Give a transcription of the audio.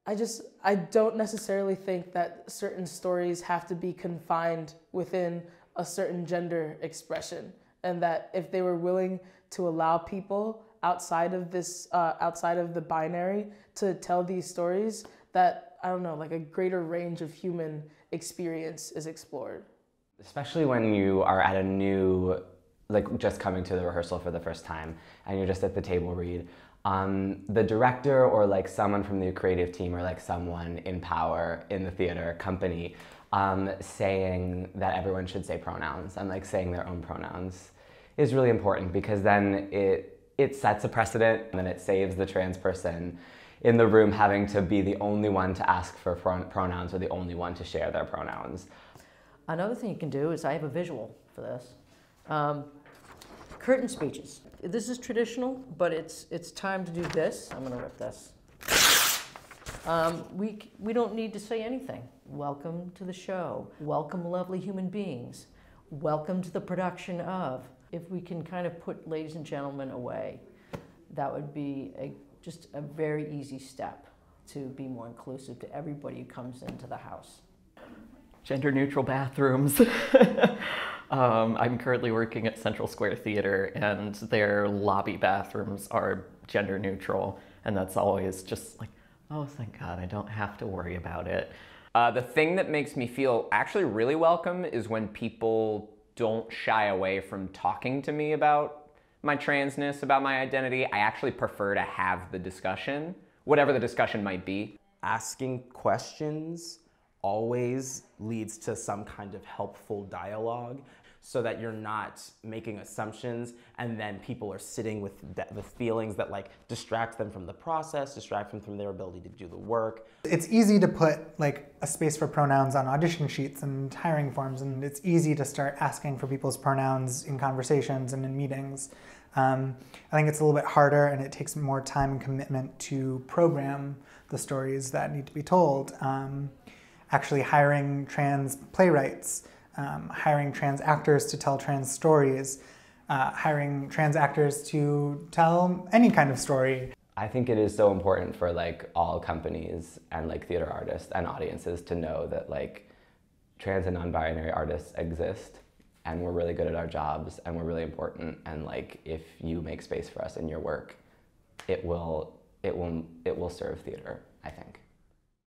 I don't necessarily think that certain stories have to be confined within a certain gender expression, and that if they were willing to allow people outside of this, outside of the binary to tell these stories, that, I don't know, like a greater range of human experience is explored. Especially when you are at a new, like just coming to the rehearsal for the first time and you're just at the table read, the director or like someone from the creative team or like someone in power in the theater company saying that everyone should say pronouns and like saying their own pronouns is really important, because then it sets a precedent and then it saves the trans person in the room having to be the only one to ask for pronouns or the only one to share their pronouns. Another thing you can do is, I have a visual for this. Curtain speeches. This is traditional, but it's time to do this. I'm gonna rip this. We don't need to say anything. Welcome to the show. Welcome, lovely human beings. Welcome to the production of. If we can kind of put ladies and gentlemen away, that would be just a very easy step to be more inclusive to everybody who comes into the house. Gender neutral bathrooms. I'm currently working at Central Square Theater, and their lobby bathrooms are gender neutral, and that's always just like, oh, thank God, I don't have to worry about it. The thing that makes me feel actually really welcome is when people don't shy away from talking to me about my transness, about my identity. I actually prefer to have the discussion, whatever the discussion might be. Asking questions always leads to some kind of helpful dialogue, so that you're not making assumptions and then people are sitting with the feelings that like distract them from the process, distract them from their ability to do the work. It's easy to put like a space for pronouns on audition sheets and hiring forms, and it's easy to start asking for people's pronouns in conversations and in meetings. I think it's a little bit harder, and it takes more time and commitment to program the stories that need to be told. Actually hiring trans playwrights, hiring trans actors to tell trans stories, hiring trans actors to tell any kind of story. I think it is so important for like all companies and like theater artists and audiences to know that like trans and non-binary artists exist, and we're really good at our jobs, and we're really important, and like if you make space for us in your work, it will serve theater, I think.